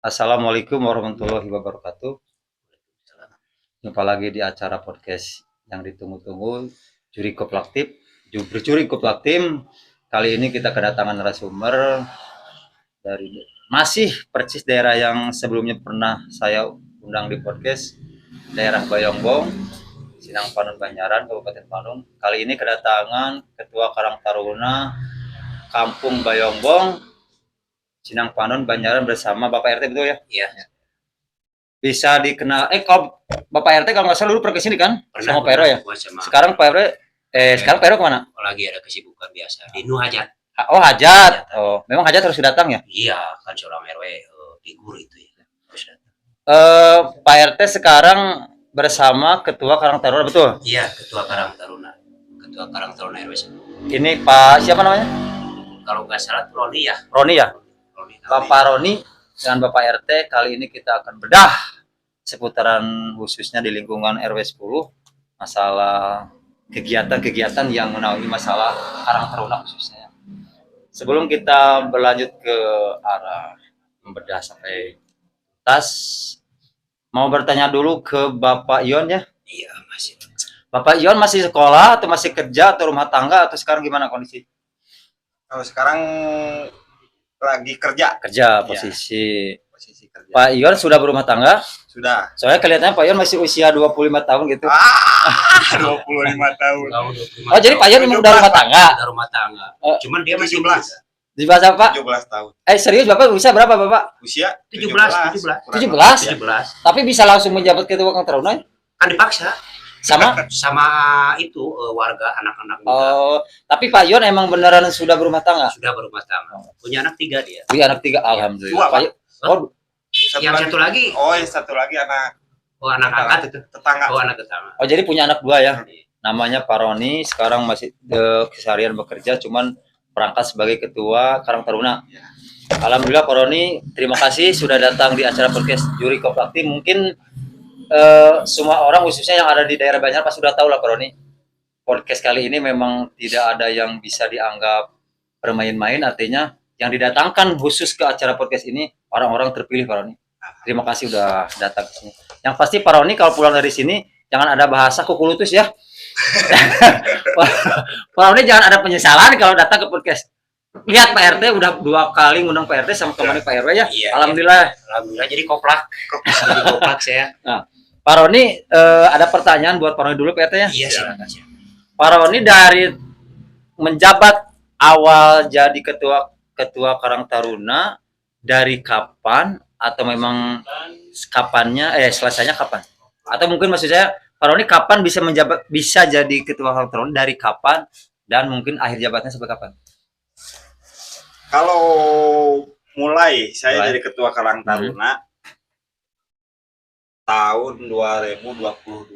Assalamualaikum warahmatullahi wabarakatuh. Jumpa lagi di acara podcast yang ditunggu-tunggu, Juri Koplak Tim. Berjuri Koplak Tim. Kali ini kita kedatangan narasumber dari masih persis daerah yang sebelumnya pernah saya undang di podcast, daerah Bayongbong, Sinang Panun Banjaran, Kabupaten Panun. Kali ini kedatangan Ketua Karang Taruna Kampung Bayongbong, Sinang Panun Banjaran bersama Bapak RT, betul ya? Iya. Bisa dikenal, kalau Bapak RT kalau nggak salah dulu pernah kesini kan? Pernah, sama Pak RW ya? Sekarang Pak RW, sekarang Pak RW kemana? lagi ada kesibukan biasa di Nuhajat. Oh, Hajat. Oh, memang Hajat harus datang ya? Iya, kan seorang RW figur itu ya. Harus datang. Pak RT sekarang bersama Ketua Karang Taruna, betul? Iya, Ketua Karang Taruna. Ketua Karang Taruna RW 10. Ini Pak siapa namanya? Kalau nggak salah Roni ya. Roni ya? Roni. Bapak Roni dengan Bapak RT kali ini kita akan bedah seputaran khususnya di lingkungan RW 10 masalah kegiatan-kegiatan yang menaungi masalah Karang Taruna khususnya. Sebelum kita berlanjut ke arah membedah sampai tas, mau bertanya dulu ke Bapak Ion ya. Iya, masih. Bapak Ion masih sekolah atau masih kerja atau rumah tangga atau sekarang gimana kondisi? Kalau sekarang lagi kerja. Kerja posisi kerja. Pak Ion sudah berumah tangga? Sudah. Soalnya kelihatannya Pak Ion masih usia 25 tahun gitu. 25 tahun. Oh, jadi Pak Ion memang udah rumah tangga? Udah rumah tangga. Cuman dia masih 17. Di bahasa Pak? 17 tahun. Serius Bapak usia berapa Bapak? Usia 17. 17? Tapi bisa langsung menjabat ketua Karang Taruna? Kan dipaksa. Sama itu warga anak-anak muda. Oh, tapi Pak Ion emang beneran sudah berumah tangga? Sudah berumah tangga. Punya anak 3 dia. Iya, anak 3, alhamdulillah. Pak. Oh, Satu lagi. Oh, yang satu lagi anak. Oh, anak angkat itu. Tetangga. Oh, anak tetangga. oh, jadi punya anak 2 ya? Namanya Pak Roni, sekarang masih keseharian bekerja, cuman perangkat sebagai Ketua Karang Taruna. Ya. Alhamdulillah Pak Roni, terima kasih sudah datang di acara podcast Juri Koplak Tim. Mungkin semua orang khususnya yang ada di daerah Banjar pasti sudah tahu lah Pak Roni. Podcast kali ini memang tidak ada yang bisa dianggap bermain-main, artinya yang didatangkan khusus ke acara podcast ini orang-orang terpilih Pak Roni. Terima kasih sudah datang ke sini. Yang pasti Pak Roni kalau pulang dari sini jangan ada bahasa kuku lutut ya. Pak Roni jangan ada penyesalan kalau datang ke podcast. Lihat Pak RT udah 2 kali ngundang Pak RT sama kemarin Pak RW ya. Iya, Alhamdulillah. Alhamdulillah jadi koplak. Jadi koplak saya. Nah, Pak Roni ada pertanyaan buat Pak Roni dulu Pak RT ya. Iya, silakan. Pak Roni dari menjabat awal jadi ketua Karang Taruna dari kapan atau memang kapannya selesainya kapan? Atau mungkin maksud saya Pak Roni kapan bisa jadi ketua Karang Taruna, dari kapan dan mungkin akhir jabatannya sampai kapan? Kalau mulai saya jadi Ketua Karang Taruna tahun 2022.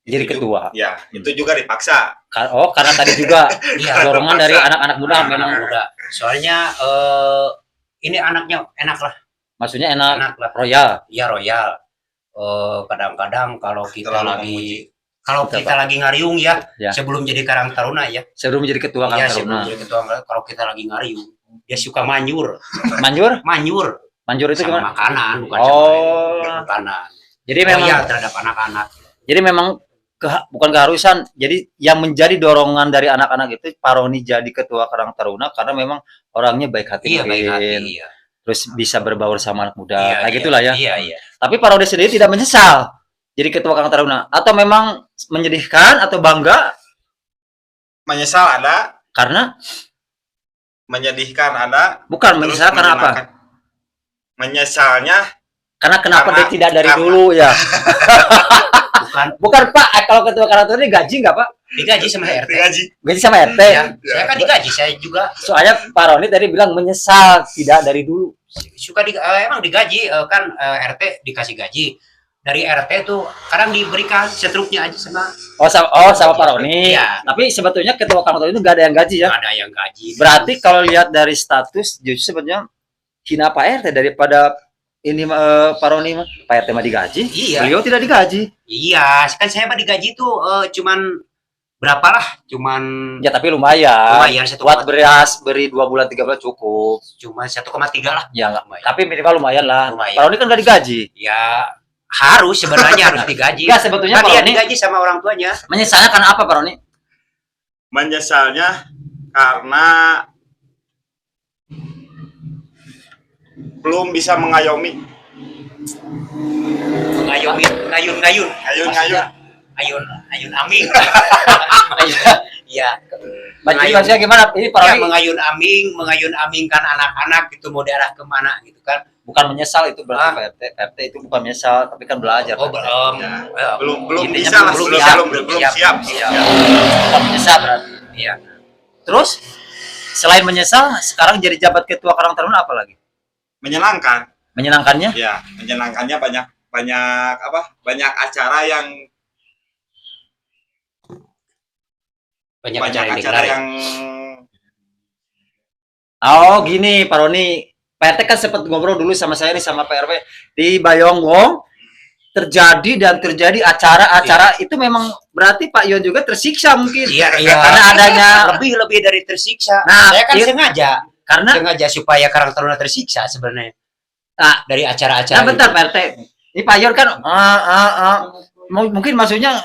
Jadi ketua. Ya, itu juga dipaksa. Oh, karena tadi juga Iya, dorongan dari anak-anak muda memang muda. Soalnya ini anaknya enak lah. maksudnya enak Enak lah. royal. Iya, royal. Kadang-kadang kalau kita Betul, lagi ngariung ya, Ya. sebelum jadi Karang Taruna ya. Sebelum jadi ketua Iya, Karang sebelum Taruna. jadi ketua kalau kita lagi ngariung, dia suka manyur. Manjur? Manyur Manjur itu sama gimana? makanan, bukan Oh. sama makanan. Jadi memang Royal terhadap anak-anak. Jadi memang bukan keharusan. Jadi yang menjadi dorongan dari anak-anak itu Pak Roni jadi ketua Karang Taruna karena memang orangnya baik hati, Iya, baik hati, iya. terus bisa berbaur sama anak muda, Iya, kayak iya, gitulah ya. Iya, iya. Tapi Pak Roni sendiri tidak menyesal jadi ketua Karang Taruna atau memang menyedihkan atau bangga Menyesal ada, karena menyedihkan ada. bukan Terus menyesal karena apa? Menyesalnya Karena kenapa Karena- dia tidak dari karena- dulu ya? Bukan Bukan Pak, kalau ketua Karang Taruna digaji nggak Pak? digaji sama RT. digaji. Gaji sama RT. Ya, saya kan digaji, saya juga Soalnya Pak Roni tadi bilang menyesal tidak dari dulu. suka emang digaji kan RT dikasih gaji. Dari RT tuh kadang diberikan setruknya aja sama Sama Pak Roni. Iya. Tapi sebetulnya ketua Karang Taruna itu nggak ada yang gaji ya. nggak ada yang gaji. Berarti kalau lihat dari status justru sebenarnya hina Pak RT daripada ini Pak Roni mah. Pak RT mah digaji, Iya. beliau tidak digaji. Iya, kan saya mah digaji tuh cuman Berapalah, cuman Ya tapi lumayan. lumayan Buat beras beri 2 bulan 3 bulan cukup. cuma 1,3 lah. Ya enggak. Lumayan. Tapi minimal lumayan lah. Lumayan. Pak Roni kan udah digaji. Ya harus sebenarnya harus digaji. Enggak sebetulnya Kan Pak dia Roni digaji sama orang tuanya. menyesalnya karena apa Pak Roni? Menyesalnya karena belum bisa mengayomi. Ngayun. Ngayun. Ayun aming. Iya. Maksudnya gimana? Ini Pak Ya, Roni mengayun amingkan anak-anak gitu mau daerah kemana gitu kan. bukan menyesal itu berarti Pak RT. Pak RT itu bukan menyesal tapi kan belajar. Oh, Pak RT. belum. Ya, belum Intinya bisa lah, belum siap. Bukan menyesal berarti. Iya. Terus selain menyesal, sekarang jadi jabat ketua Karang Taruna apa lagi? Menyenangkan. Menyenangkannya? Ya, menyenangkannya banyak acara yang Banyak banyak acara yang acara digelar ya. yang Oh gini Pak Roni, Pak RT kan sempat ngobrol dulu sama saya nih sama Pak RW di Bayongbong terjadi acara-acara itu memang berarti Pak Yon juga tersiksa mungkin. Iya. Karena adanya lebih dari tersiksa. Nah, Saya kan iya. sengaja supaya Karang Taruna tersiksa sebenarnya. Nah, Dari acara-acara. nah bentar gitu. Pak RT, ini Pak Yon kan mungkin maksudnya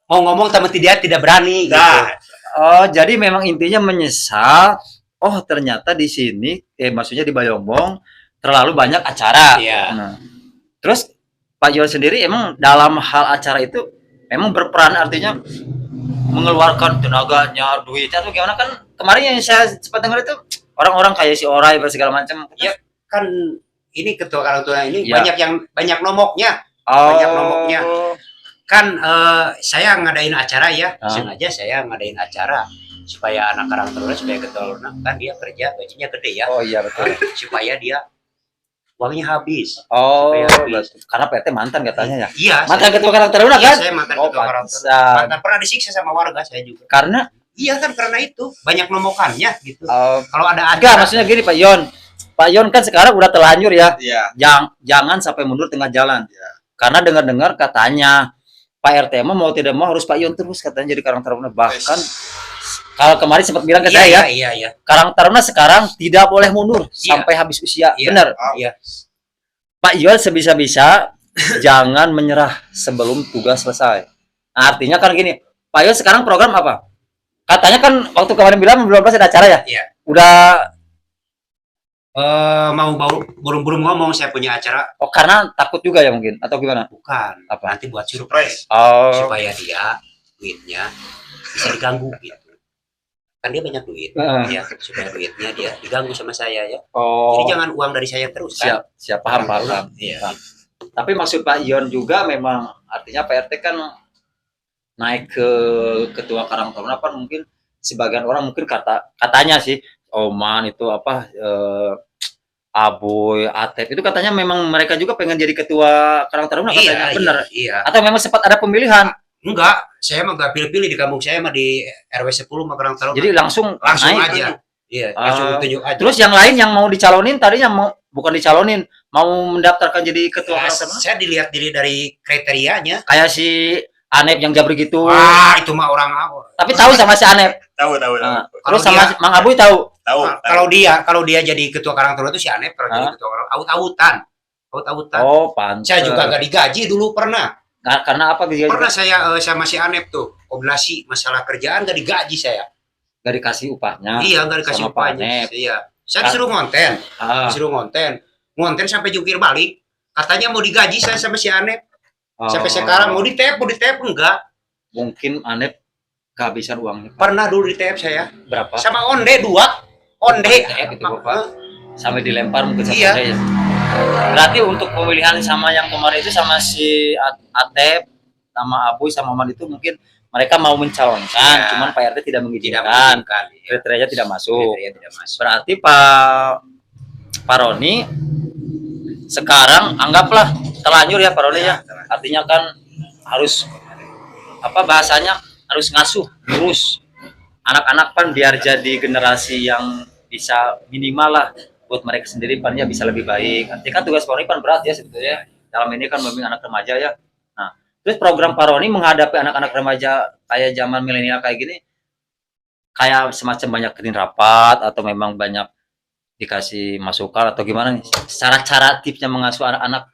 Mau ngomong tapi dia tidak berani gitu. dah jadi memang intinya menyesal. Oh ternyata di sini, maksudnya di Bayongbong terlalu banyak acara. Iya. Nah, terus Pak Yon sendiri emang dalam hal acara itu memang berperan artinya mengeluarkan tenaganya, duitnya atau gimana kan kemarin yang saya sempat dengar itu orang-orang kayak si Orai segala macam. Iya. Kan ini ketua Karang Taruna ini Iya. banyak nomoknya. Oh. Banyak nomoknya. Kan saya ngadain acara ya, Ah. sengaja saya ngadain acara supaya anak Karang Taruna, supaya ketua Taruna kan dia kerja gajinya gede ya, Oh iya betul. supaya dia uangnya habis. Oh, Supaya habis. betul. Karena PT mantan katanya ya. Iya, Mantan ketua Karang Taruna iya, kan? saya mantan Oh, ketua Karang Taruna. pantesan. Mantan pernah disiksa sama warga saya juga. Karena Iya kan karena itu banyak nomokannya gitu. oh, Kalau ada enggak acara, maksudnya gini Pak Yon. Pak Yon kan sekarang udah terlanjur ya. ya Jangan sampai mundur tengah jalan. Iya. Karena dengar-dengar katanya Pak RT mau tidak mau harus Pak Yon terus katanya jadi Karang Taruna. Bahkan kalau kemarin sempat bilang ke saya ya, iya. Karang Taruna sekarang tidak boleh mundur Iya. sampai habis usia. Iya. Benar. Iya. Pak Yon sebisa-bisa jangan menyerah sebelum tugas selesai. Nah, artinya kan gini, Pak Yon sekarang program apa? Katanya kan waktu kemarin bilang belum ada acara ya? Iya. Udah Mau burung-burung ngomong saya punya acara, karena takut juga ya mungkin atau gimana? bukan Apa? nanti buat surprise Oh. supaya dia duitnya bisa diganggu gitu. Kan dia banyak duit, Heeh. ya supaya duitnya dia diganggu sama saya ya. Oh. Jadi jangan uang dari saya terus kan. Siap paham. Iya. Paham. Tapi maksud Pak Yon juga memang artinya Pak RT kan naik ke ketua Karang Taruna kan mungkin sebagian orang mungkin katanya sih Oman itu apa Aboy, Atep itu katanya memang mereka juga pengen jadi ketua Karang Taruna katanya bener. Iya. Atau memang sempat ada pemilihan. Enggak, saya mah enggak pilih-pilih di kampung saya mah di RW 10 mah Karang Taruna. Jadi langsung langsung naik. aja. Iya, langsung tunjuk aja. Terus yang lain yang mau dicalonin tadinya mau bukan dicalonin, mau mendaftarkan jadi ketua Nah, Karang Taruna. saya dilihat diri dari kriterianya. Kayak si Anep yang jabri gitu. Wah, itu mah orang awal. Tapi tahu sama si Anep. tahu Nah, Kalau terus sama dia- Mang Abuy tahu. Kalau dia jadi ketua Karang Taruna itu si Anep, kalau jadi ketua Karang aut-autan. Oh, pantes. Saya juga nggak digaji dulu pernah. Karena apa dia Pernah saya sama si Anep tuh koordinasi masalah kerjaan nggak digaji saya. nggak dikasih upahnya? Iya, nggak dikasih sama Pak upahnya. Anep. Iya. Saya disuruh ngonten, ngonten sampai jungkir balik. Katanya mau digaji saya sama si Anep. Sampai sekarang mau di tap enggak. Mungkin Anep kehabisan uangnya. Pernah dulu di tap saya. Berapa? Sama onde 2. Onde. Itu Bapak. Sampai dilempar mungkin sama Iya. saya. Berarti untuk pemilihan sama yang kemarin itu sama si Atep, sama Abuy, sama Oman itu mungkin mereka mau mencalonkan, Iya. cuman Pak RT tidak Tidak mengizinkan. mengizinkan. Kriterianya tidak masuk. Kriteria tidak masuk. Berarti Pak Roni sekarang anggaplah terlanjur ya Pak Roni ya. Artinya kan harus apa bahasanya harus ngasuh, ngurus anak-anak kan biar jadi generasi yang bisa minimal lah buat mereka sendiri pannya bisa lebih baik. Artinya kan tugas Pak Roni kan berat ya sebetulnya. Dalam ini kan membimbing anak remaja ya. Nah, Terus program Pak Roni menghadapi anak-anak remaja kayak zaman milenial kayak gini, kayak semacam banyak rapat atau memang banyak dikasih masukan atau gimana nih? Cara-cara tipsnya mengasuh anak-anak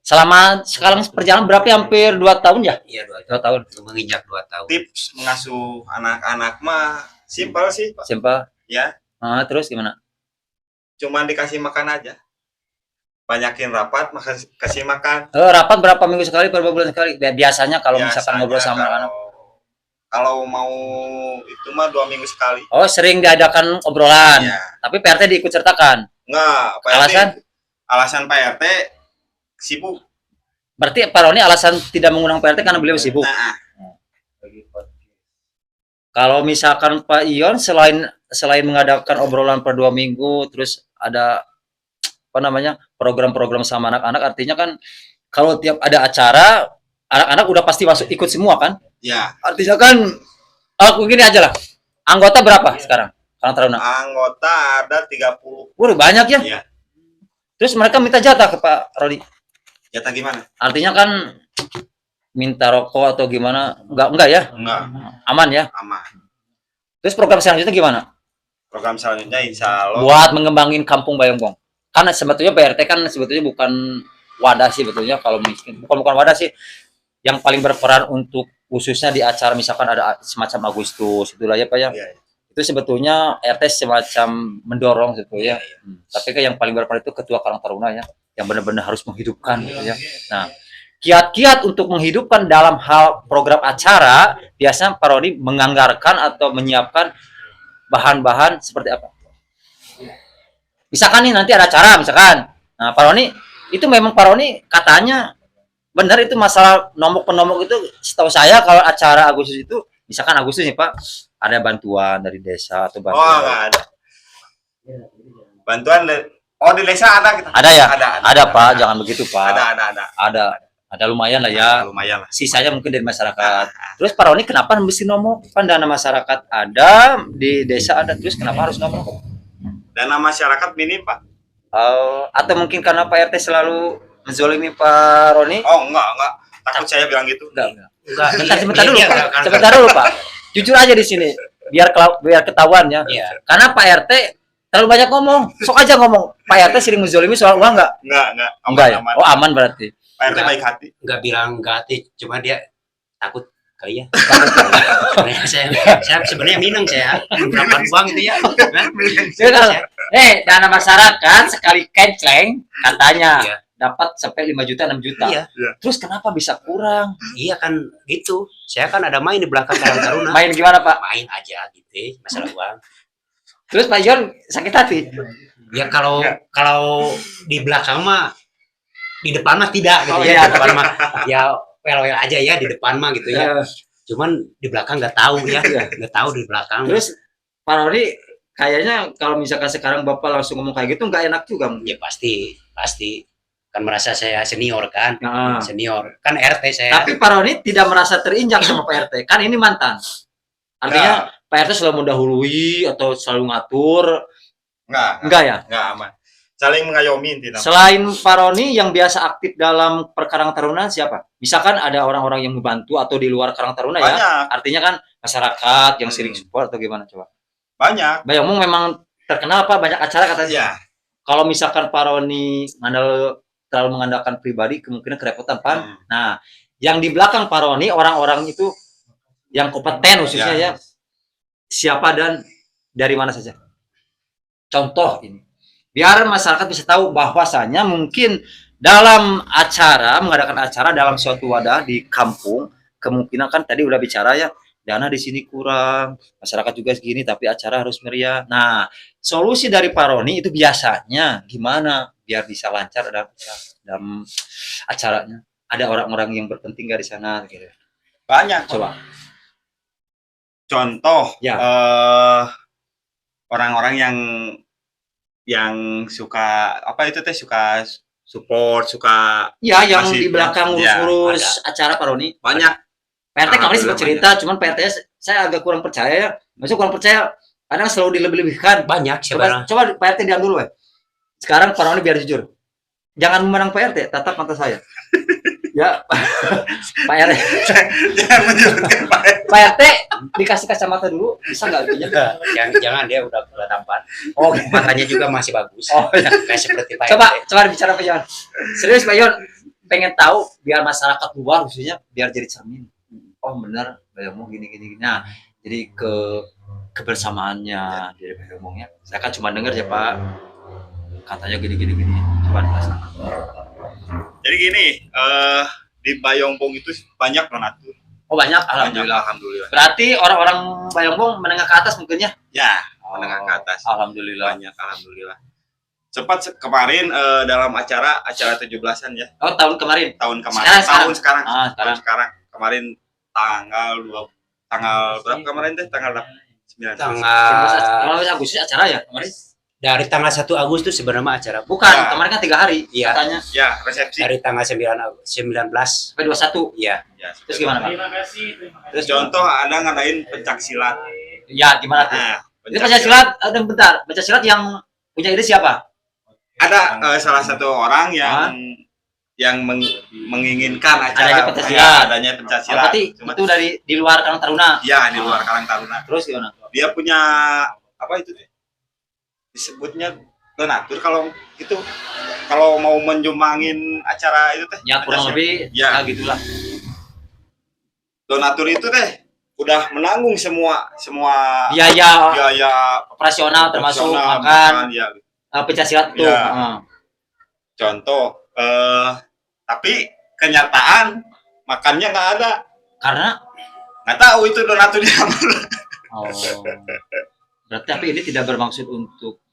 selama sekarang perjalanan berapa ya? Hampir 2 tahun ya? Iya, 2 tahun. menginjak 2 tahun. Tips mengasuh anak-anak mah simpel sih, Pak. Simpel. Ya, Terus gimana? cuman dikasih makan aja. Banyakin rapat, kasih makan. Rapat berapa minggu sekali, berapa bulan sekali? Biasanya kalau misalkan Biasanya ngobrol sama anak. kalau mau itu mah 2 minggu sekali. Oh, sering diadakan obrolan. Ya. Tapi PRT diikut sertakan. Enggak, Pak RT, Alasan? alasan Pak RT sibuk. Berarti Pak Roni alasan tidak mengundang PRT karena beliau sibuk. Nah, Kalau misalkan Pak Ion selain mengadakan obrolan per 2 minggu, terus ada apa namanya program-program sama anak-anak, artinya kan kalau tiap ada acara anak-anak udah pasti masuk ikut semua kan? ya. Artinya kan aku gini aja lah. Anggota berapa sekarang? Karang Taruna. Anggota ada 30. Waduh, banyak ya. Iya. Terus mereka minta jatah ke Pak Roni. Jatah gimana? Artinya kan minta rokok atau gimana? Enggak ya? Enggak, Aman ya. aman. Terus program selanjutnya gimana? Program selanjutnya insya Allah. Buat mengembangin Kampung Bayongbong. Karena sebetulnya PRT kan sebetulnya bukan wadah sih sebetulnya, kalau miskin. Bukan wadah sih. Yang paling berperan untuk khususnya di acara misalkan ada semacam Agustus itulah ya Pak ya. Iya, iya. Itu sebetulnya RT semacam mendorong sebetulnya. Tapi kan yang paling berperan itu Ketua Karang Taruna ya, yang benar-benar harus menghidupkan gitu ya. Nah, kiat-kiat untuk menghidupkan dalam hal program acara biasanya Pak Roni menganggarkan atau menyiapkan bahan-bahan seperti apa? Misalkan nih nanti ada acara misalkan. Nah, Pak Roni itu memang Pak Roni katanya benar itu masalah nomok-penomok itu, setahu saya kalau acara Agustus itu misalkan Agustus nih Pak, ada bantuan dari desa atau Oh, bantuan. enggak ada. Bantuan di desa ada kita. Ada ya? Ada, Pak, jangan begitu Pak. Ada. Ada lumayan lah ya. Lumayan lah. Sisanya mungkin dari masyarakat. Terus Pak Roni kenapa mesti nomok? Kan dana masyarakat ada, di desa ada, terus kenapa harus nomok? Dana masyarakat minim, Pak. Atau mungkin karena Pak RT selalu menzolimi Pak Roni? Oh, enggak. Takut saya bilang gitu. Enggak. Enggak. Sebentar dulu Iya, Pak. enggak. Sebentar dulu Pak. Jujur aja di sini. Biar ketahuan ya. Iya. Karena Pak RT terlalu banyak ngomong. Sok aja ngomong. Pak RT sering menzolimi soal uang enggak? Enggak. Enggak ya? Aman. Oh, aman berarti. Pak RT baik hati. Enggak bilang enggak hati, cuma dia takut kali ya. Sebenarnya saya sebenarnya minang saya mendapat uang itu ya. Dana masyarakat sekali kencleng katanya Iya. dapat sampai 5 juta 6 juta. Iya. Terus kenapa bisa kurang? Iya kan gitu. Saya kan ada main di belakang Karang Taruna. Main gimana Pak? Main aja gitu masalah uang. Terus Pak Ion sakit hati. Ya kalau di belakang mah, di depan mah tidak gitu Oh, ya. iya. Di depan mah ya well aja ya di depan mah gitu ya. Cuman di belakang nggak tahu ya, nggak tahu di belakang. Terus Pak Roni kayaknya kalau misalkan sekarang Bapak langsung ngomong kayak gitu nggak enak juga. Ya pasti kan merasa saya senior kan, Nah, senior kan RT saya. tapi Pak Roni tidak merasa terinjak sama Pak RT. Kan ini mantan. Artinya Pak RT selalu mendahului atau selalu ngatur. Enggak ya? Enggak aman. Saling mengayomi intinya. Selain Pak Roni yang biasa aktif dalam Karang Taruna siapa? Misalkan ada orang-orang yang membantu atau di luar Karang Taruna ya. Banyak. Artinya kan masyarakat yang sering support atau gimana coba? Banyak. Bayangmu memang terkenal Pak, banyak acara katanya. Iya. Kalau misalkan Pak Roni terlalu mengandalkan pribadi, kemungkinan kerepotan Pak. Nah, yang di belakang Pak Roni orang-orang itu yang kompeten khususnya ya. Siapa dan dari mana saja? Contoh ini. Biar masyarakat bisa tahu bahwasanya mungkin dalam mengadakan acara dalam suatu wadah di kampung, kemungkinan kan tadi udah bicara ya, dana di sini kurang, masyarakat juga segini, tapi acara harus meriah. Nah, solusi dari Pak Roni itu biasanya gimana biar bisa lancar dalam acaranya? Ada orang-orang yang berpenting nggak di sana? Gitu. Banyak. Coba. Contoh, Ya. Orang-orang yang suka apa itu teh, suka support, suka Ya, yang Masih, di belakang ya, urus-urus acara Pak Roni. banyak. PRT kemarin sempat Alhamdulillah cerita, cuman PRT saya agak kurang percaya ya. Maksudnya kurang percaya, kadang selalu dilebih-lebihkan. Banyak siapa? Coba PRT diam dulu ya. Sekarang Pak Roni biar jujur. Jangan memandang PRT, tatap mata saya. Ya, Pak RT, Jangan menyebutkan Pak RT. Pak RT dikasih kacamata dulu, bisa nggak? Jangan dia udah tampan. Oh, Matanya juga masih bagus. oh ya. Kayak seperti Pak Coba, RT. coba bicara Pak Yon. Serius Pak Yon, pengen tahu biar masyarakat luar khususnya biar jadi cermin. Oh benar, Bayangmu gini. Nah, jadi kebersamaannya dari Bayangmunya. Saya kan cuma dengar ya Pak, katanya gini. Coba dikasih. Jadi gini, di Bayongbong itu banyak donatur. Oh banyak, Banyak, alhamdulillah. alhamdulillah. Berarti orang-orang Bayongbong menengah ke atas mungkin ya? Ya, menengah ke atas. Alhamdulillah. Banyak, alhamdulillah. Sempat kemarin dalam acara 17-an ya, Oh tahun kemarin. tahun kemarin. Sekarang. Sekarang. Ah, Tahun sekarang. Kemarin tanggal berapa kemarin teh? Tanggal 9. Tanggal Agustus acara ya kemarin? dari tanggal 1 Agustus sebenarnya acara. Bukan, Ya. kemarin kan 3 hari Iya. katanya. Ya, resepsi. Dari tanggal 19 Sampai 21. ya. Ya, Terus gimana Pak? Terus contoh ada ngadain pencak silat. Ya gimana tuh? Nah, Itu Pancasilat, bentar. Pancasilat yang punya ide siapa? ada salah satu orang yang menginginkan Adanya acara Pancasilat. adanya Oh, Pancasilat. berarti Cuma itu dari di luar Karang Taruna. ya di luar Karang Taruna. Terus gimana? Dia punya apa itu deh? Disebutnya donatur kalau itu kalau mau menjumbangin acara itu teh. Ya kurang ada lebih Ya. gitulah. donatur itu teh udah menanggung semua Biaya biaya operasional termasuk operasional, makan ya. Pancasilat tuh. Ya. Heeh. Contoh tapi kenyataan makannya nggak ada. Karena Nggak tahu itu donatur di mana. oh, berarti tapi ini tidak bermaksud untuk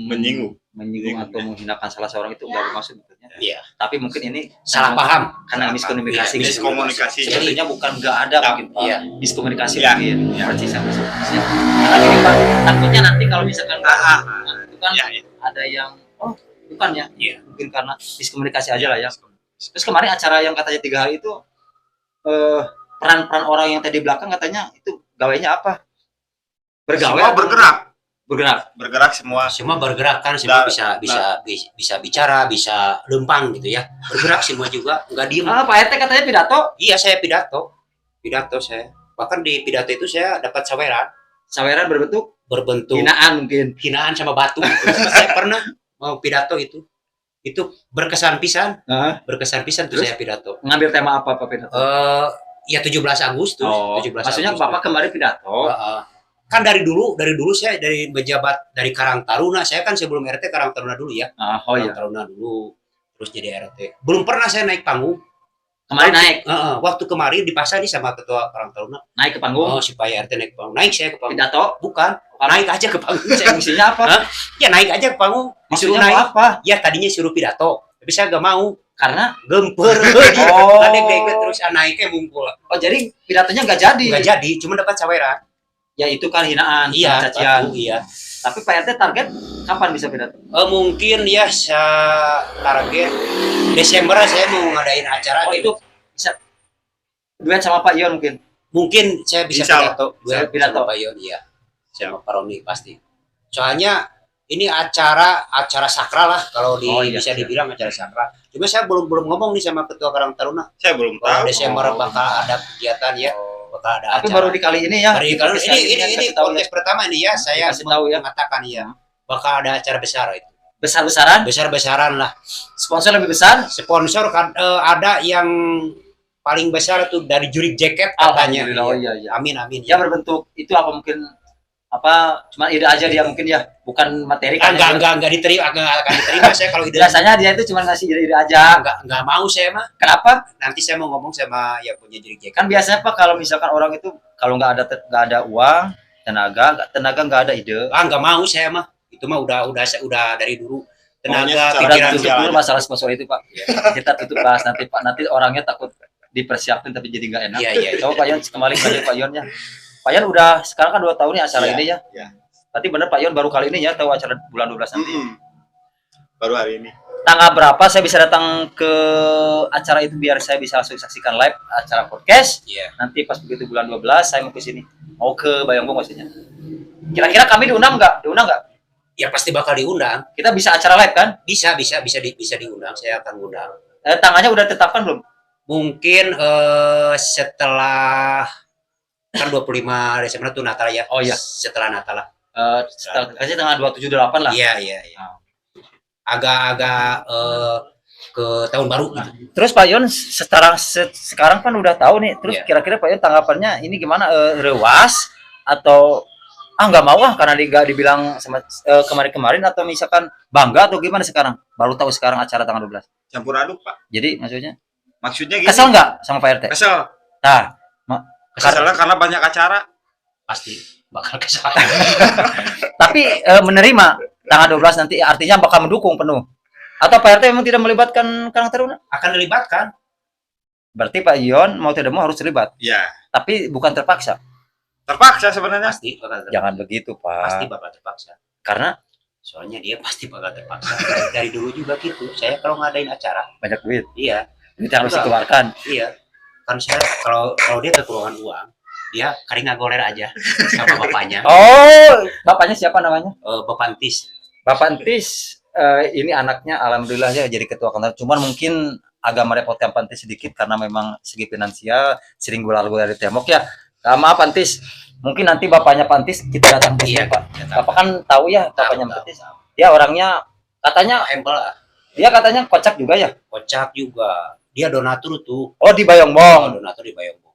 Menyinggung. atau menghinakan salah seorang, itu enggak bermaksud betulnya. Iya. Tapi mungkin ini Salah paham. karena miskomunikasi. Iya, gitu. miskomunikasi. Sebetulnya bukan enggak ada mungkin. Iya. Miskomunikasi Iya. mungkin. Iya. Berarti sama. Karena gini Pak, takutnya nanti kalau misalkan itu kan Ya, ya. ada yang bukan ya. Iya. Mungkin karena miskomunikasi aja lah ya. Terus kemarin acara yang katanya 3 hari itu peran-peran orang yang tadi belakang katanya itu gawainya apa? Bergawe Semua atau bergerak. semua. Semua bergerak kan, semua Nah, bisa bicara, bisa lempang gitu ya. Bergerak semua juga, nggak diem. Pak RT katanya pidato. Iya, saya pidato saya. Bahkan di pidato itu saya dapat Saweran berbentuk berbentuk hinaan mungkin. hinaan sama batu. Saya pernah mau pidato itu berkesan pisan tuh Terus? saya pidato. Ngambil tema apa Pak pidato? Ya 17 Agustus. 17 maksudnya Agustus. Bapak kemarin pidato. Kan dari dulu saya dari menjabat dari Karang Taruna, saya kan sebelum RT Karang Taruna dulu ya. Oh Karang iya. Taruna dulu, terus jadi RT. Belum pernah saya naik panggung. Kemarin naik Waktu kemarin dipasang nih sama ketua Karang Taruna. ke panggung. Supaya RT naik ke panggung. Naik saya ke panggung. Pidato. Bukan, naik aja ke panggung. Saya fungsinya apa? Hah? Ya naik aja ke panggung. Disuruh Maksudnya naik. mau apa? Ya tadinya suruh pidato, tapi saya gak mau. Karena Gemper. Oh. Deg-deg terus naiknya mumpul. jadi pidatonya nggak jadi. Nggak jadi, cuma dapat saweran. Ya itu kan hinaan, Iya, cacian. iya. Tapi Pak RT target kapan bisa pidato? Mungkin ya saya target Desember saya mau ngadain acara. Oh itu bisa duet sama Pak Ion mungkin. Mungkin saya bisa Insya Allah. pidato. Bisa pidato. Sama Pak Yon, iya. Sama Pak Roni pasti. Soalnya ini acara sakral lah kalau bisa dibilang acara sakral. Cuma saya belum ngomong nih sama ketua Karang Taruna. Saya belum Kalau tahu. Desember bakal ada kegiatan ya, bakal ada Tapi acara. baru di kali ini ya. Hari kalau Bisa ini kasih tahu podcast pertama nih ya, saya Kasih tahu ya. mengatakan ya, bakal ada acara besar itu. Besar-besaran, Besar-besaran lah. sponsor lebih besar. Sponsor kan ada yang paling besar tuh dari Jurik Jacket katanya. Alhamdulillah. Oh iya. Amin. Ya berbentuk itu apa mungkin cuma ide aja dia mungkin ya, bukan materi kan. Enggak diterima, enggak akan diterima saya kalau ide. Biasanya dia itu cuma ngasih ide-ide aja. Enggak mau saya mah. Kenapa? Nanti saya mau ngomong sama yang punya Jurik Jacket. Kan biasanya Pak kalau misalkan orang itu kalau nggak ada uang, tenaga nggak ada ide. Enggak mau saya mah. Itu mah udah dari dulu. Maunya Tenaga secara Kita pikiran tutup finansial dulu aja. masalah sponsor itu Pak. Kita tutup bahas nanti Pak. Nanti orangnya takut dipersiapin tapi jadi nggak enak. Iya. Coba Pak Yon kembali ke Pak Yonnya. Pak Yon udah sekarang kan 2 tahun nih acara Iya, ini ya. iya. Berarti bener Pak Yon baru kali ini ya tahu acara bulan 12 nanti. Baru hari ini. Tanggal berapa saya bisa datang ke acara itu biar saya bisa langsung saksikan live acara podcast. Iya. Nanti pas begitu bulan 12 saya mau ke sini. Mau ke Bayongbong maksudnya. Kira-kira kami diundang nggak? Diundang nggak? Ya pasti bakal diundang. Kita bisa acara live kan? Bisa diundang. Saya akan undang. Tangannya udah tetapkan belum? Mungkin setelah kan 25 Desember tuh Natal ya. Oh iya. Setelah Natal lah. Kasih tanggal 27/8 lah. Iya. Agak-agak ke tahun baru gitu. Terus Pak Yon sekarang kan udah tahu nih. Terus Iya. kira-kira Pak Yon tanggapannya ini gimana? Rewas atau nggak mau karena nggak dibilang sama kemarin-kemarin, atau misalkan bangga atau gimana sekarang? Baru tahu sekarang acara tanggal 12. Campur aduk, Pak. Jadi maksudnya Maksudnya gini. kesel nggak sama Pak RT? Kesel. Nah, Kesel karena banyak acara. Pasti bakal kesal. tapi menerima tanggal 12 nanti artinya bakal mendukung penuh. Atau Pak RT memang tidak melibatkan Karang Taruna? Akan dilibatkan. Berarti Pak Yon mau tidak mau harus terlibat. Iya. Tapi bukan terpaksa. Terpaksa sebenarnya. Pasti bakal terpaksa. Jangan begitu, Pak. Pasti bakal terpaksa. Karena Soalnya dia pasti bakal terpaksa. Dari dulu juga gitu. Saya kalau ngadain acara, banyak duit. iya, Duit yang harus dikeluarkan. iya. Kan saya kalau dia kekurangan uang, dia karinga goler aja sama bapaknya. Oh, bapaknya siapa namanya? Bapak Antis. Bapak Entis. Ini anaknya alhamdulillah ya jadi ketua kantor. Cuman mungkin agak merepotkan Pantis sedikit karena memang segi finansial sering gular-gular di tembok ya. Maaf Pantis. Mungkin nanti bapaknya Pantis kita datang ke sini, Iya, Pak. ya, Bapak kan tahu ya bapaknya tahu. Pantis. Dia orangnya katanya Embel lah. dia katanya kocak juga ya. Kocak juga. Dia donatur tuh. Oh, di Bayongbong. Donatur di Bayongbong.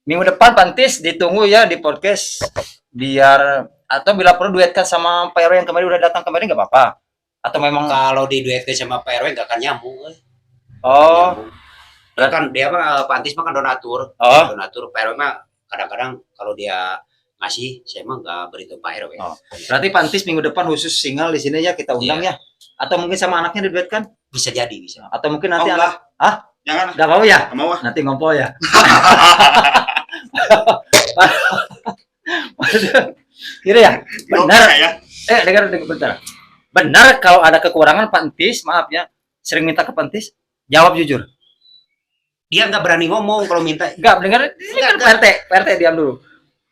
Minggu depan Pantis ditunggu ya di podcast biar atau bila perlu duetkan sama Pak RW yang kemarin udah datang kemarin nggak apa-apa. Atau memang Kalau diduetkan sama Pak RW nggak akan nyambung. oh Dia kan dia mah Pak Antis mah kan donatur. oh Donatur Pak RW mah kadang-kadang kalau dia ngasih saya mah nggak beritahu Pak RW. Oh. Berarti Pantis minggu depan khusus single di sini ya kita undang ya. Atau mungkin sama anaknya diduetkan? Bisa jadi bisa. Atau mungkin nanti Oh, anak Jangan. nggak mau ya? Nggak mau ah. Nanti ngompol ya. Kira ya? Benar. Oke, ya. Dengar bentar. Benar kalau ada kekurangan Pantis, maaf ya, sering minta ke Pantis, jawab jujur. Dia nggak berani ngomong kalau minta. Enggak, dengar ini kan PRT diam dulu.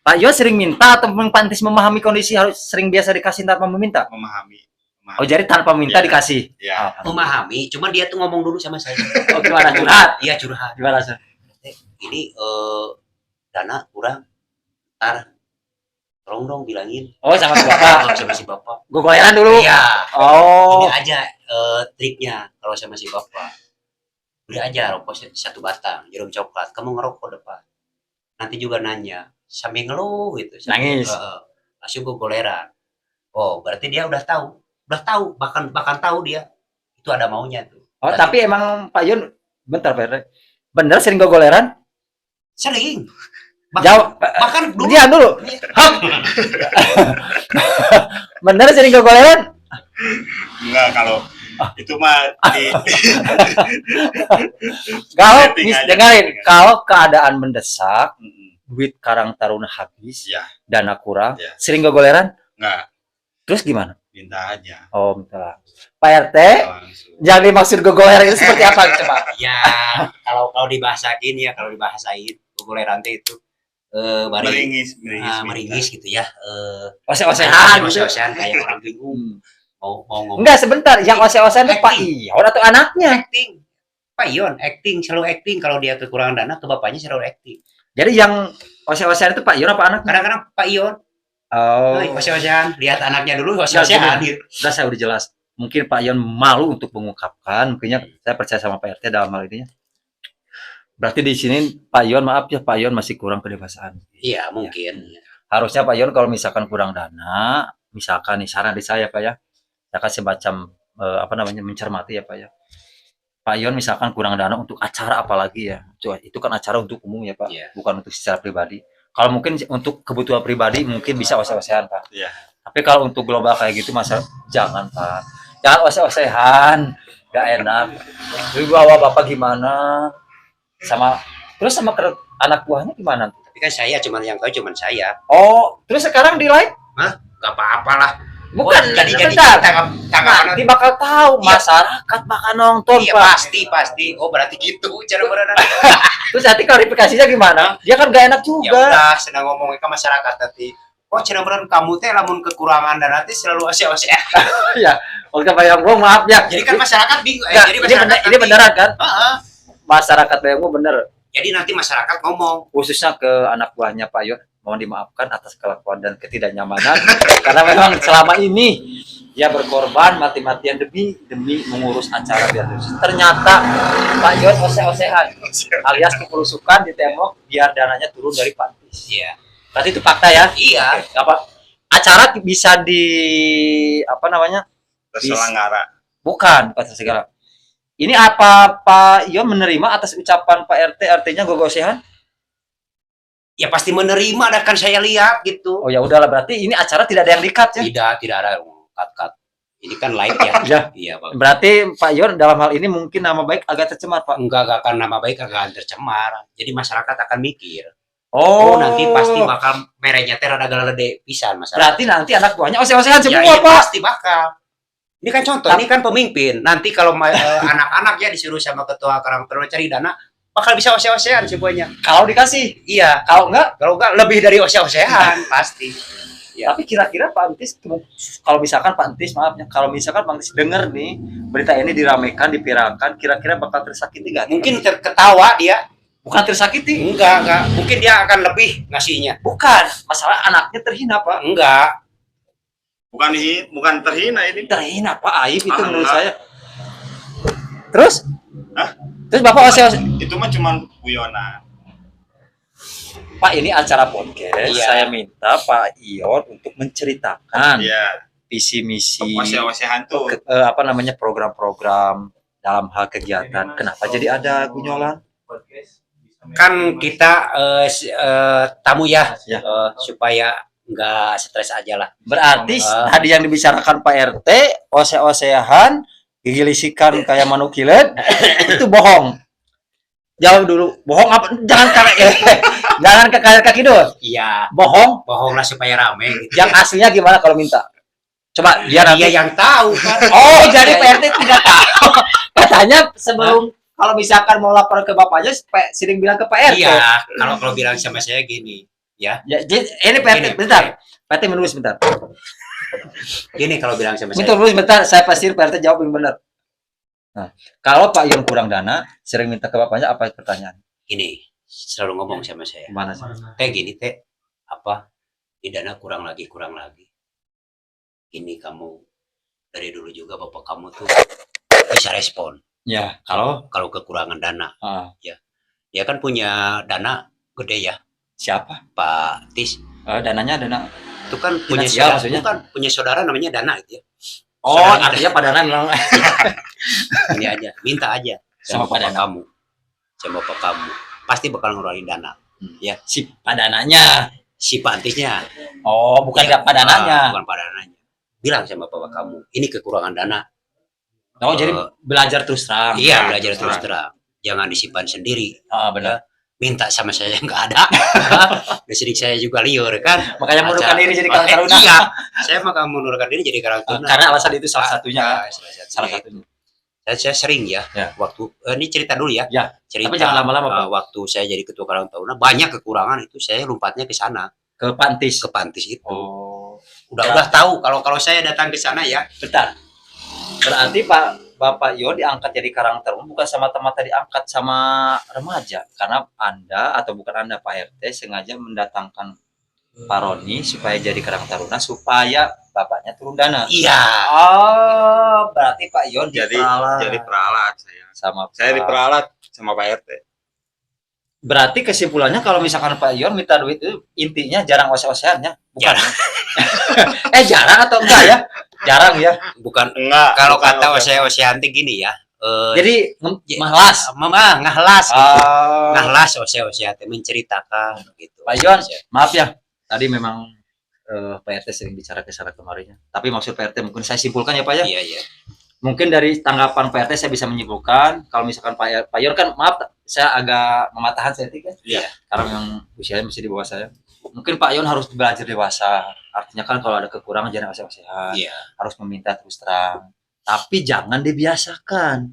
Pak Yo sering minta atau memang Pantis memahami kondisi harus sering biasa dikasih tanpa meminta? Memahami. Oh, jadi tanpa meminta Iya. dikasih. Ya. Memahami, cuma dia tuh ngomong dulu sama saya. Oh, gimana curhat? Iya curhat. Gimana sih? Ini dana kurang. Ntar tolong dong bilangin. Oh, sama si Bapak. Sama si bapak. Gue goleran dulu. Iya. Oh. Ini aja triknya kalau sama si bapak. Beli aja rokok satu batang, jarum coklat. Kamu ngerokok depan. Nanti juga nanya, sambil ngeluh gitu. Nangis. Langsung gue goleran. Oh, berarti dia udah tahu, bahkan tahu dia itu ada maunya tuh. Oh, Berarti tapi emang Pak Yun bentar Pak RT. Bener sering gue goleran? sering. Jawab. Bahkan dulu. Diam dulu. Hap. Bener sering gue goleran? Enggak kalau itu mah di Kalau Setting aja. dengerin, Setting aja. kalau keadaan mendesak, duit Karang Taruna habis, ya dana kurang, Ya. sering gue goleran, enggak terus gimana? minta aja Oh, minta. Pak RT, langsung. jadi maksud gue goleran itu seperti apa? Coba. Ya, kalau dibahasain ya, kalau dibahasain goleran teh itu meringis meringis gitu ya. Ose-osehan. Ose-osehan kayak orang bingung mau ngomong. Enggak, sebentar. Yang ose-osehan itu Pak Ion atau anaknya? Acting. Pak Ion acting, selalu acting. Kalau dia kekurangan dana ke bapaknya selalu acting. Jadi yang ose-osehan itu Pak Ion apa anaknya? Kadang-kadang Pak Ion, Oh, ose-osehan, lihat anaknya dulu ose-osehan gitu. udah saya udah jelas. Mungkin Pak Ion malu untuk mengungkapkan. Mungkinnya saya percaya sama Pak RT dalam hal ini. Berarti di sini Pak Ion, maaf ya, Pak Ion masih kurang kedewasaan. Iya, mungkin. Harusnya Pak Ion kalau misalkan kurang dana, misalkan nih saran di saya Pak ya, saya kasih macam mencermati ya Pak ya. Pak Ion misalkan kurang dana untuk acara apalagi ya, itu kan acara untuk umum ya Pak, Iya. bukan untuk secara pribadi. Kalau mungkin untuk kebutuhan pribadi mungkin bisa ose-osehan Pak. Iya. Tapi kalau untuk global kayak gitu masa jangan Pak, jangan ose-osehan, gak enak. Jadi bawa bapak gimana, sama terus sama anak buahnya gimana? Tapi kan saya yang tahu cuman saya. Oh, terus sekarang di live? Gak apa-apalah. Bukan, jadi bentar. tanggapan Nanti bakal tahu, Iya. masyarakat bakal nonton, Iya, Pak. pasti. Oh, berarti gitu cara berenang. Terus nanti klarifikasinya gimana? Dia kan gak enak Ya juga. udah, sedang ngomongin ke masyarakat nanti. Oh, cara berenang kamu teh lamun kekurangan dan nanti selalu ose-ose. Ya, oke Pak Yang, maaf ya. Jadi kan masyarakat bingung. Nggak, Jadi ini, masyarakat ini beneran kan? Heeh. masyarakat Bayangmu bener. Jadi nanti masyarakat ngomong. Khususnya ke anak buahnya Pak Yon, mohon dimaafkan atas kelakuan dan ketidaknyamanan karena memang selama ini dia berkorban mati-matian demi mengurus acara biar terus. Ternyata Pak Yon ose-osehan alias kepelusukan di tembok biar dananya turun dari pantis. Iya. Berarti itu fakta ya? Iya. Oke, apa? Acara bisa di apa namanya? Terselenggara. Bukan segala. Ini apa Pak Yon menerima atas ucapan Pak RT artinya gogosehan? Ya pasti menerima, dah kan saya lihat gitu. Oh ya udahlah berarti ini acara tidak ada yang di-cut ya? Tidak ada cut. Ini kan live ya. Ya. Iya, Pak. Berarti Pak Yon dalam hal ini mungkin nama baik agak tercemar Pak. Enggak akan nama baik akan tercemar. Jadi masyarakat akan mikir. Oh, Nanti pasti bakal merenya teh rada galede pisan masyarakat. berarti nanti anak buahnya ose-osehan Ya, semua iya, Pak. pasti bakal. Ini kan contoh, ini kan pemimpin. Nanti kalau anak-anak ya disuruh sama ketua Karang Taruna cari dana, bakal bisa ose-osehan semuanya. Kalau dikasih, Iya, kalau enggak, lebih dari ose-osehan pasti. Ya. tapi kira-kira Pak Entis, kalau misalkan Pak Entis, maafnya, kalau misalkan Pak Entis dengar nih berita ini diramekan, dipirakan, kira-kira bakal tersakiti nggak? Mungkin terketawa dia. Bukan tersakiti, Enggak. Mungkin dia akan lebih ngasihnya. bukan masalah anaknya terhina Pak. Enggak. Bukan terhina ini. Terhina Pak, aib itu Ah, menurut enggak. saya. Terus? Hah? Terus Bapak ose-ose. Itu mah cuman guyonan. Pak ini acara podcast, Iya. saya minta Pak Ion untuk menceritakan Iya. visi misi Ose-osehan tuh. apa namanya program-program dalam hal kegiatan. Kenapa jadi ada gunyolan? Kan kita tamu ya, Ya. supaya enggak stres aja lah. Berarti tadi yang dibicarakan Pak RT, ose-osehan, gigilisikan kayak manukilet, itu bohong. Jawab dulu, bohong apa? Jangan jangan ke kaki dulu. Iya, Bohong. bohong lah supaya rame gitu. Yang aslinya gimana kalau minta? Coba biar Dia nanti. yang tahu kan. Oh, jadi Pak RT tidak tahu. Katanya sebelum kalau misalkan mau lapor ke bapaknya, sering bilang ke Pak RT. Iya, kalau bilang sama saya gini, ya. Ya, ini Pak RT, Gini, bentar. Pak RT menulis bentar. Gini kalau bilang sama Minta saya. menulis bentar, saya pastiin Pak RT jawab yang benar. Nah, kalau Pak Yon kurang dana, sering minta ke bapaknya apa pertanyaan? Gini, selalu ngomong sama saya. Gimana sih? Teh gini teh, apa? Di dana kurang lagi. Ini kamu dari dulu juga bapak kamu tuh bisa respon. Ya, Kalau kekurangan dana, dia kan punya dana gede ya, siapa? Pak Tis. Dananya dana. Itu kan punya Finansial saudara, maksudnya? bukan punya saudara namanya Dana gitu ya. Oh, Saudaranya artinya Pak Dana bilang Ini aja, minta aja Sama Pak bapak Dana. kamu, sama bapak kamu, pasti bakal ngeluarin dana. Ya, si Pak Dananya. si Pak Tisnya. Oh, bukan Ya, Pak Dananya. bukan Pak Dananya. Bilang sama bapak kamu, ini kekurangan dana. Oh, jadi belajar terus terang. Iya, belajar terus terang. Jangan disimpan sendiri. Ah, benar. Minta sama saya nggak ada. Listrik saya juga liur kan. Makanya mundurkan diri jadi Karang Taruna. Iya, saya mah mundurkan diri jadi Karang Taruna. Karena alasan itu salah satunya. Ah, Salah satunya. Saya sering ya, waktu ini cerita dulu ya. Ya, Cerita. tapi jangan lama-lama, Pak. Waktu saya jadi ketua Karang Taruna banyak kekurangan itu saya lompatnya ke sana, Ke Pantis. ke Pantis itu. Oh. Udah tahu kalau saya datang ke sana ya. Bentar. Berarti Bapak Yo diangkat jadi Karang Taruna bukan sama teman tadi diangkat sama remaja karena Anda atau bukan Anda Pak RT sengaja mendatangkan Pak Roni supaya jadi Karang Taruna supaya bapaknya turun dana. Iya. Oh, berarti Pak Yon Jadi peralat saya. sama Saya diperalat sama Pak RT. Berarti kesimpulannya kalau misalkan Pak Yon minta duit itu intinya jarang ose-oseannya, bukan? Jarang. Jarang atau enggak ya? Jarang ya. Bukan. Enggak. Kalau bukan kata oke. ose-oseanti gini ya. Jadi mahlas. ngahlas gitu. Ah, Ngahlas ose-oseanti menceritakan gitu. Pak Yon, maaf ya. Tadi memang Pak RT sering bicara ke sana kemarinnya. Tapi maksud Pak RT mungkin saya simpulkan ya Pak ya. Iya. Mungkin dari tanggapan Pak RT saya bisa menyimpulkan kalau misalkan Pak Yon kan maaf saya agak mematahkan setik ya. Iya. Karena memang usianya masih di bawah saya. Mungkin Pak Yon harus belajar dewasa. Artinya kan kalau ada kekurangan jangan ose-osehan. Iya. Harus meminta terus terang. Tapi jangan dibiasakan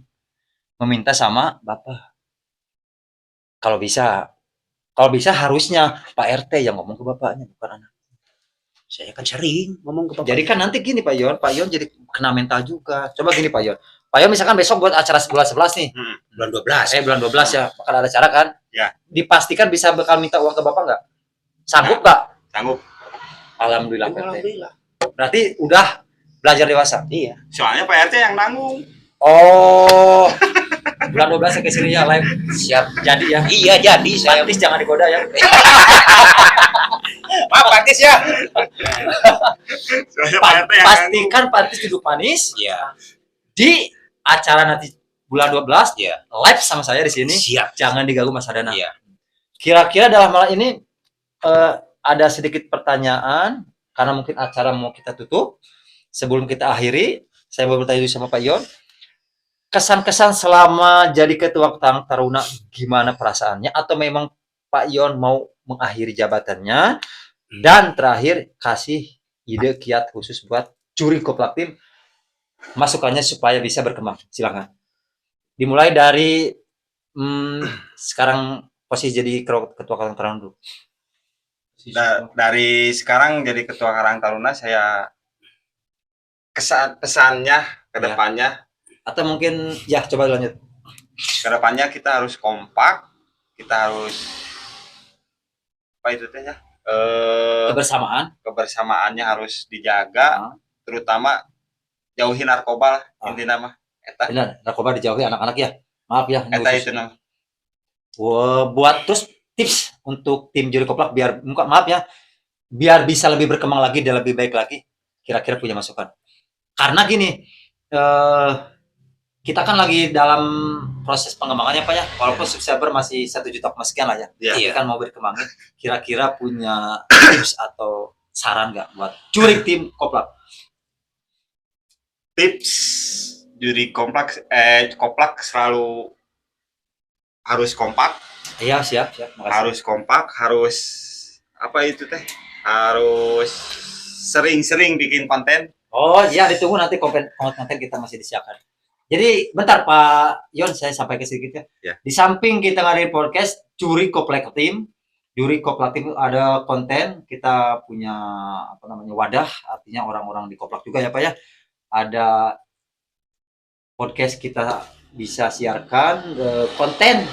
meminta sama Bapak. Kalau bisa harusnya Pak RT yang ngomong ke bapaknya bukan anak. Saya kan sering ngomong ke bapak. Jadi kan nanti gini Pak Yon jadi kena mental juga. Coba gini Pak Yon misalkan besok buat acara bulan 11 nih. bulan 12. Bulan 12 ya, bakal ada acara kan? Ya. Dipastikan bisa bakal minta uang ke Bapak nggak? Sanggup nggak? Sanggup. Alhamdulillah, Pak RT. Alhamdulillah. Berarti udah belajar dewasa. Iya. Soalnya Pak RT yang nanggung. Oh, bulan 12 ke sini ya live. Siap. Jadi ya. Iya, jadi saya Pantis jangan digoda ya. Maaf Pantis ya. Soalnya Pak RT yang nanggung. Pastikan Pantis duduk manis Iya. di acara nanti bulan 12 Iya. live sama saya di sini. Siap. Jangan diganggu Mas Adana. Iya. Kira-kira dalam hal ini ada sedikit pertanyaan karena mungkin acara mau kita tutup. Sebelum kita akhiri, saya mau bertanya dulu sama Pak Ion. Kesan-kesan selama jadi ketua Karang Taruna gimana perasaannya? Atau memang Pak Ion mau mengakhiri jabatannya? Dan terakhir kasih ide kiat khusus buat juri Koplaktim masukannya supaya bisa berkembang. Silakan. Dimulai dari sekarang posisi jadi ketua Karang Taruna dulu. Dari sekarang jadi ketua Karang Taruna, saya pesannya ke Ya. depannya, Atau mungkin ya coba lanjut. kita harus kompak, kita harus apa itu teh ya? Kebersamaan. Kebersamaannya harus dijaga, terutama jauhi narkoba lah, intinya mah. Eta, Benar, narkoba dijauhi anak-anak ya. Maaf ya. ini eta khusus. itu nama. Buat terus tips untuk tim juri koplak biar maaf ya, biar bisa lebih berkembang lagi dan lebih baik lagi. Kira-kira punya masukan. Karena gini, kita kan lagi dalam proses pengembangannya Pak ya. Walaupun subscriber masih 1 juta sekian lah ya. Iya. Kita kan mau berkembangin. Kira-kira punya tips atau saran nggak buat juri tim koplak? Tips juri koplak selalu harus kompak, Iya, siap. Makasih. harus kompak, harus apa itu teh? Harus sering-sering bikin konten. Oh iya, ditunggu nanti konten kita masih disiapkan. Jadi bentar Pak Yon, saya sampaikan sedikit ya. Ya. Di samping kita ngadain podcast juri koplak tim ada konten, kita punya apa namanya wadah, artinya orang-orang di koplak juga ya Pak ya. Ada podcast kita bisa siarkan, konten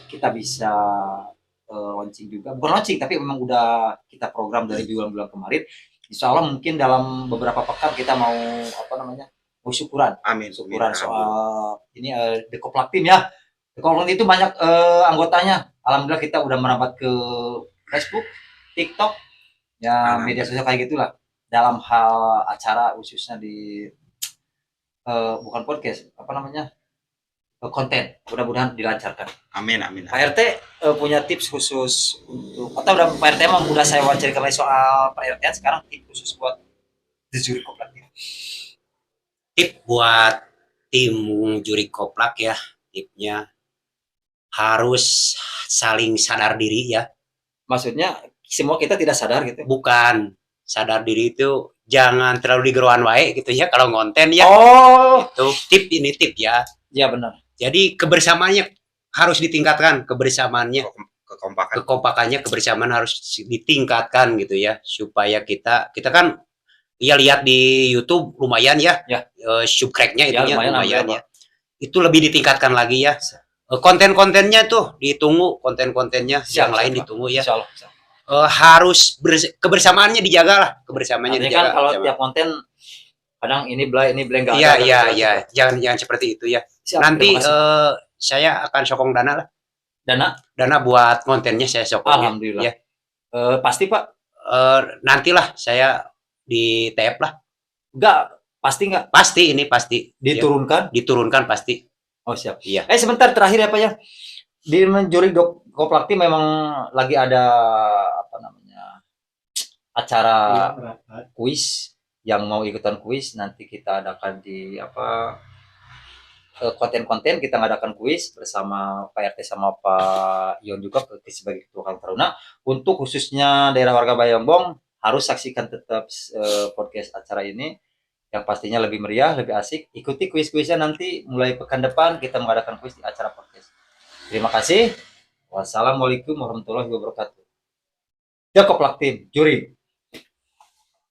kita bisa launching juga, bukan launching tapi memang udah kita program dari bulan-bulan kemarin. Insya Allah mungkin dalam beberapa pekan kita mau apa namanya syukuran Amin. soal ini The Koplak Team ya. The Koplak Team itu banyak anggotanya. Alhamdulillah kita udah merambat ke Facebook, TikTok, ya media sosial kayak gitulah. Dalam hal acara khususnya di bukan podcast, apa namanya konten. Mudah-mudahan dilancarkan. Amin. Pak RT punya tips khusus untuk atau udah Pak RT emang udah saya wawancara kali soal Pak RT sekarang tips khusus buat The Juri Koplak Team. Tip buat tim juri koplak ya, tipnya harus saling sadar diri ya. Maksudnya semua kita tidak sadar gitu. Bukan sadar diri itu jangan terlalu digeruan wae gitu ya kalau ngonten ya. Oh, Itu tip ya. ya benar. Jadi kebersamaannya harus ditingkatkan, kebersamaannya, Kekompakan. kekompakannya, kebersamaan harus ditingkatkan gitu ya, supaya kita kan ya lihat di YouTube lumayan ya, subscribe-nya Ya, itunya lumayan ya. ya. Itu lebih ditingkatkan lagi ya. Konten-kontennya tuh ditunggu, konten-kontennya yang lain ditunggu ya. Insya Allah. Harus kebersamaannya dijaga lah, kebersamaannya Artinya dijaga. kan kalau tiap konten kadang ini belai enggak Iya, ada. iya, iya. Jangan seperti itu ya. Siap, Nanti terima kasih. saya akan sokong Dana lah. Dana Buat kontennya saya sokong. alhamdulillah. Ya. Pasti Pak? Nantilah saya di TF lah. Enggak, pasti enggak Pasti ini pasti. diturunkan. Ya, diturunkan pasti. Oh, siap. Iya. Sebentar terakhir ya Pak ya. Di juri Koplak Team memang lagi ada apa namanya? Acara kuis yang mau ikutan kuis nanti kita adakan di apa konten-konten kita ngadakan kuis bersama Pak RT sama Pak Ion juga sebagai ketua Karang Taruna. Untuk khususnya daerah warga Bayambong harus saksikan tetap podcast acara ini yang pastinya lebih meriah, lebih asik. Ikuti kuis-kuisnya nanti mulai pekan depan kita mengadakan kuis di acara podcast. Terima kasih. Wassalamualaikum warahmatullahi wabarakatuh. Ya Koplak Team, juri.